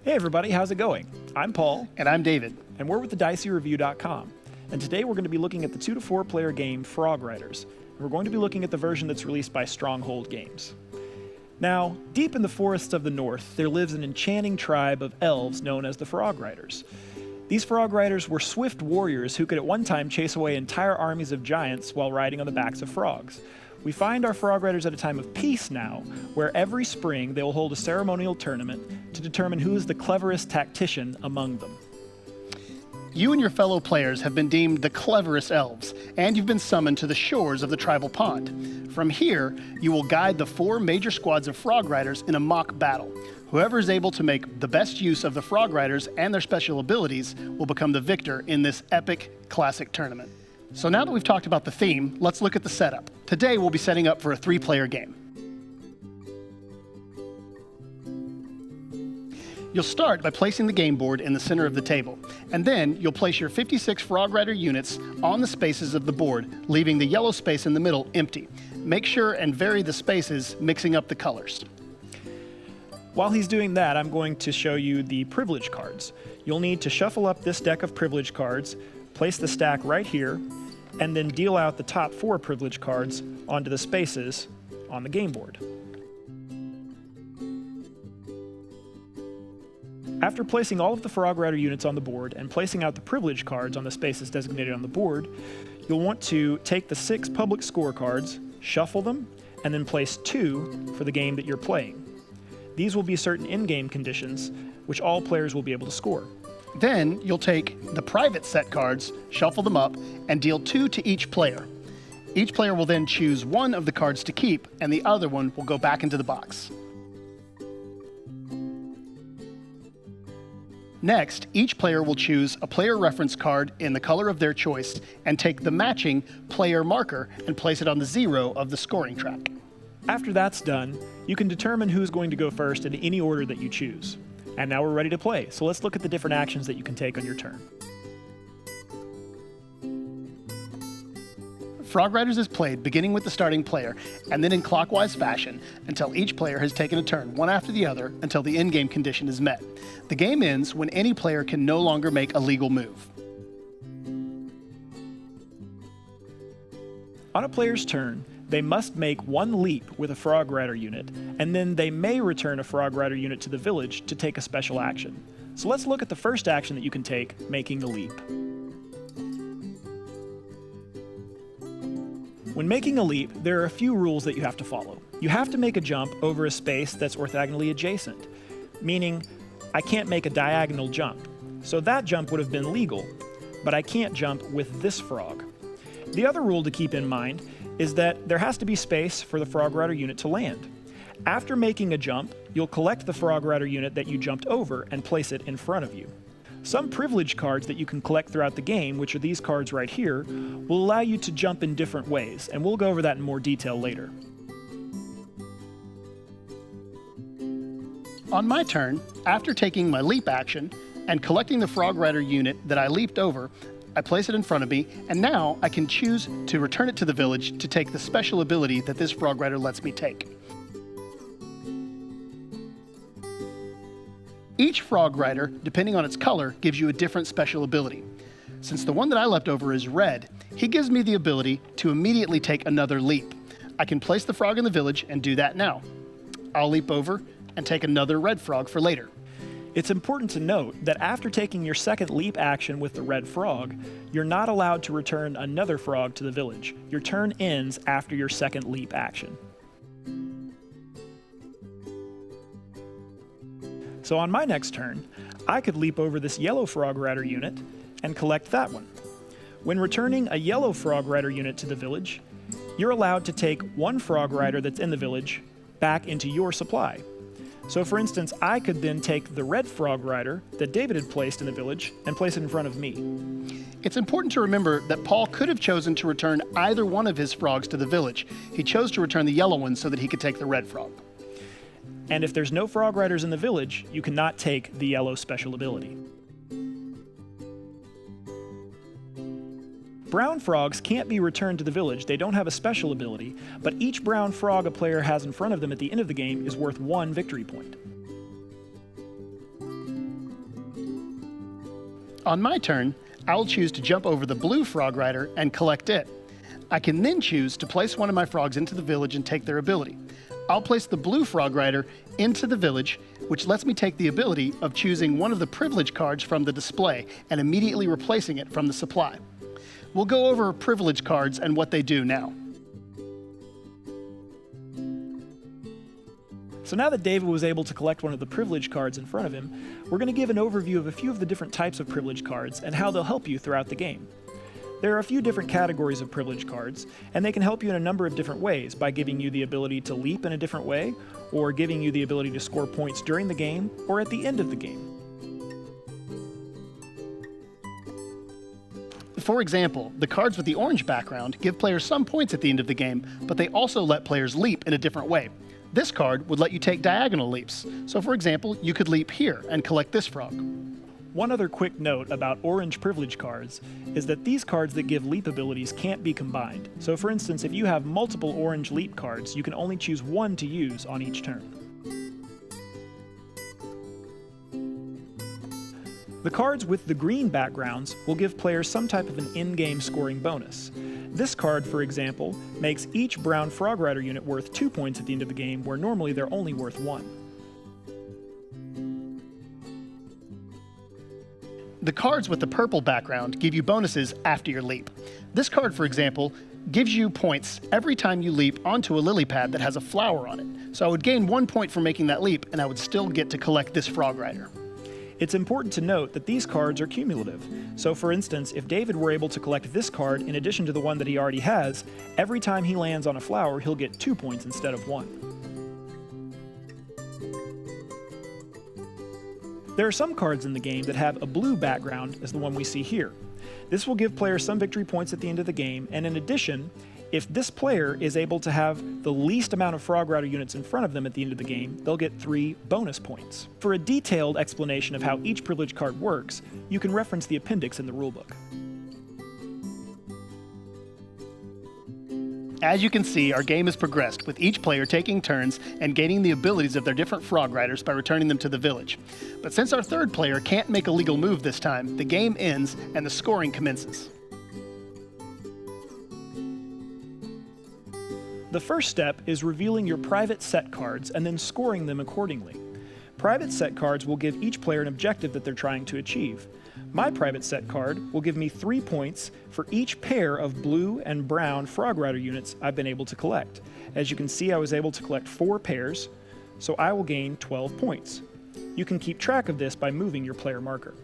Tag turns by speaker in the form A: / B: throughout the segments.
A: Hey everybody, how's it going? I'm Paul.
B: And I'm David.
A: And we're with the DiceyReview.com. And today we're going to be looking at the 2 to 4 player game Frogriders. We're going to be looking at the version that's released by Stronghold Games. Now, deep in the forests of the north, there lives an enchanting tribe of elves known as the Frogriders. These Frogriders were swift warriors who could at one time chase away entire armies of giants while riding on the backs of frogs. We find our Frogriders at a time of peace now, where every spring they will hold a ceremonial tournament to determine who is the cleverest tactician among them.
B: You and your fellow players have been deemed the cleverest elves, and you've been summoned to the shores of the tribal pond. From here, you will guide the 4 major squads of Frogriders in a mock battle. Whoever is able to make the best use of the Frogriders and their special abilities will become the victor in this epic classic tournament. So now that we've talked about the theme, let's look at the setup. Today we'll be setting up for a 3-player game. You'll start by placing the game board in the center of the table, and then you'll place your 56 Frogrider units on the spaces of the board, leaving the yellow space in the middle empty. Make sure and vary the spaces, mixing up the colors.
A: While he's doing that, I'm going to show you the privilege cards. You'll need to shuffle up this deck of privilege cards, place the stack right here, and then deal out the top 4 privilege cards onto the spaces on the game board. After placing all of the Frogrider units on the board and placing out the privilege cards on the spaces designated on the board, you'll want to take the 6 public scorecards, shuffle them, and then place 2 for the game that you're playing. These will be certain in-game conditions, which all players will be able to score.
B: Then you'll take the private set cards, shuffle them up, and deal 2 to each player. Each player will then choose 1 of the cards to keep, and the other one will go back into the box. Next, each player will choose a player reference card in the color of their choice and take the matching player marker and place it on the 0 of the scoring track.
A: After that's done, you can determine who's going to go first in any order that you choose. And now we're ready to play, so let's look at the different actions that you can take on your turn.
B: Frogriders is played beginning with the starting player and then in clockwise fashion until each player has taken a turn, one after the other, until the in-game condition is met. The game ends when any player can no longer make a legal move.
A: On a player's turn, they must make 1 leap with a Frogrider unit, and then they may return a Frogrider unit to the village to take a special action. So let's look at the first action that you can take, making a leap. When making a leap, there are a few rules that you have to follow. You have to make a jump over a space that's orthogonally adjacent, meaning I can't make a diagonal jump. So that jump would have been legal, but I can't jump with this frog. The other rule to keep in mind is that there has to be space for the Frogrider unit to land. After making a jump, you'll collect the Frogrider unit that you jumped over and place it in front of you. Some privilege cards that you can collect throughout the game, which are these cards right here, will allow you to jump in different ways, and we'll go over that in more detail later.
B: On my turn, after taking my leap action and collecting the Frogrider unit that I leaped over, I place it in front of me, and now I can choose to return it to the village to take the special ability that this Frogrider lets me take. Each Frogrider, depending on its color, gives you a different special ability. Since the one that I left over is red, he gives me the ability to immediately take another leap. I can place the frog in the village and do that now. I'll leap over and take another red frog for later.
A: It's important to note that after taking your second leap action with the red frog, you're not allowed to return another frog to the village. Your turn ends after your second leap action. So on my next turn, I could leap over this yellow Frogrider unit and collect that one. When returning a yellow Frogrider unit to the village, you're allowed to take 1 Frogrider that's in the village back into your supply. So for instance, I could then take the red Frogrider that David had placed in the village and place it in front of me.
B: It's important to remember that Paul could have chosen to return either one of his frogs to the village. He chose to return the yellow one so that he could take the red frog.
A: And if there's no Frogriders in the village, you cannot take the yellow special ability. Brown frogs can't be returned to the village. They don't have a special ability, but each brown frog a player has in front of them at the end of the game is worth 1 victory point.
B: On my turn, I'll choose to jump over the blue Frogrider and collect it. I can then choose to place one of my frogs into the village and take their ability. I'll place the blue Frogrider into the village, which lets me take the ability of choosing one of the privilege cards from the display and immediately replacing it from the supply. We'll go over privilege cards and what they do now.
A: So now that David was able to collect one of the privilege cards in front of him, we're going to give an overview of a few of the different types of privilege cards and how they'll help you throughout the game. There are a few different categories of privilege cards, and they can help you in a number of different ways by giving you the ability to leap in a different way, or giving you the ability to score points during the game or at the end of the game.
B: For example, the cards with the orange background give players some points at the end of the game, but they also let players leap in a different way. This card would let you take diagonal leaps. So for example, you could leap here and collect this frog.
A: One other quick note about orange privilege cards is that these cards that give leap abilities can't be combined. So for instance, if you have multiple orange leap cards, you can only choose one to use on each turn. The cards with the green backgrounds will give players some type of an in-game scoring bonus. This card, for example, makes each brown Frogrider unit worth 2 points at the end of the game, where normally they're only worth 1.
B: The cards with the purple background give you bonuses after your leap. This card, for example, gives you points every time you leap onto a lily pad that has a flower on it. So I would gain 1 point for making that leap, and I would still get to collect this Frogrider.
A: It's important to note that these cards are cumulative. So for instance, if David were able to collect this card in addition to the one that he already has, every time he lands on a flower, he'll get 2 points instead of 1. There are some cards in the game that have a blue background as the one we see here. This will give players some victory points at the end of the game, and in addition, if this player is able to have the least amount of Frogrider units in front of them at the end of the game, they'll get 3 bonus points. For a detailed explanation of how each privilege card works, you can reference the appendix in the rulebook.
B: As you can see, our game has progressed, with each player taking turns and gaining the abilities of their different Frogriders by returning them to the village. But since our third player can't make a legal move this time, the game ends and the scoring commences.
A: The first step is revealing your private set cards and then scoring them accordingly. Private set cards will give each player an objective that they're trying to achieve. My private set card will give me 3 points for each pair of blue and brown Frogrider units I've been able to collect. As you can see, I was able to collect 4 pairs, so I will gain 12 points. You can keep track of this by moving your player marker.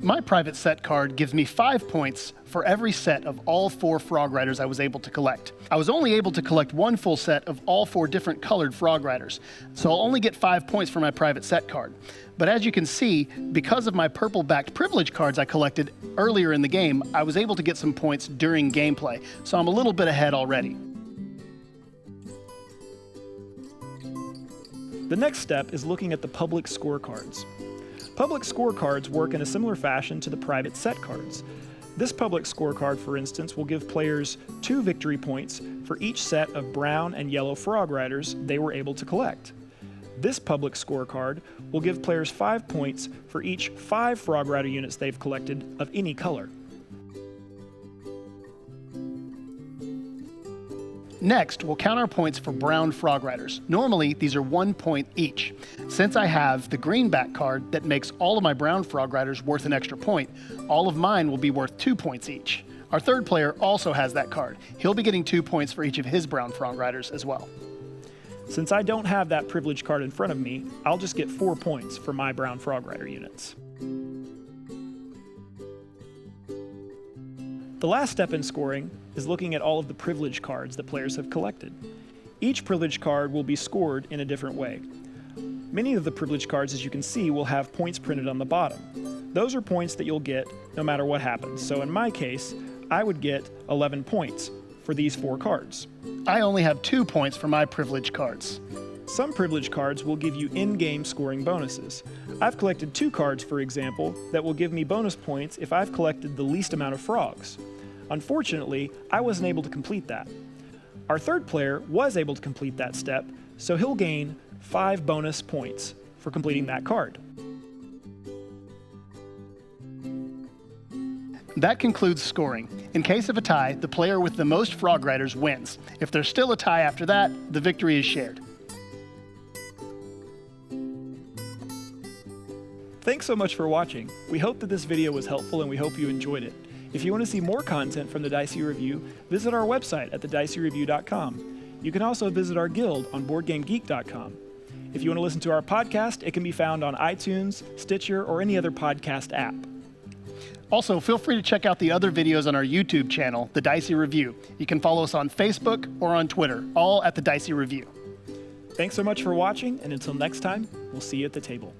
B: My private set card gives me 5 points for every set of all 4 Frogriders I was able to collect. I was only able to collect 1 full set of all 4 different colored Frogriders, so I'll only get 5 points for my private set card. But as you can see, because of my purple-backed privilege cards I collected earlier in the game, I was able to get some points during gameplay, so I'm a little bit ahead already.
A: The next step is looking at the public scorecards. Public scorecards work in a similar fashion to the private set cards. This public scorecard, for instance, will give players 2 victory points for each set of brown and yellow Frogriders they were able to collect. This public scorecard will give players 5 points for each 5 Frogrider units they've collected of any color.
B: Next, we'll count our points for brown Frogriders. Normally, these are 1 point each. Since I have the greenback card that makes all of my brown Frogriders worth an extra point, all of mine will be worth 2 points each. Our third player also has that card. He'll be getting 2 points for each of his brown Frogriders as well.
A: Since I don't have that privilege card in front of me, I'll just get 4 points for my brown Frogrider units. The last step in scoring is looking at all of the privilege cards that players have collected. Each privilege card will be scored in a different way. Many of the privilege cards, as you can see, will have points printed on the bottom. Those are points that you'll get no matter what happens. So in my case, I would get 11 points for these 4 cards.
B: I only have 2 points for my privilege cards.
A: Some privilege cards will give you in-game scoring bonuses. I've collected 2 cards, for example, that will give me bonus points if I've collected the least amount of frogs. Unfortunately, I wasn't able to complete that. Our third player was able to complete that step, so he'll gain 5 bonus points for completing that card.
B: That concludes scoring. In case of a tie, the player with the most Frogriders wins. If there's still a tie after that, the victory is shared.
A: Thanks so much for watching. We hope that this video was helpful and we hope you enjoyed it. If you want to see more content from the Dicey Review, visit our website at thedicey.review.com. You can also visit our guild on BoardGameGeek.com. If you want to listen to our podcast, it can be found on iTunes, Stitcher, or any other podcast app.
B: Also, feel free to check out the other videos on our YouTube channel, The Dicey Review. You can follow us on Facebook or on Twitter, all at The Dicey Review.
A: Thanks so much for watching, and until next time, we'll see you at the table.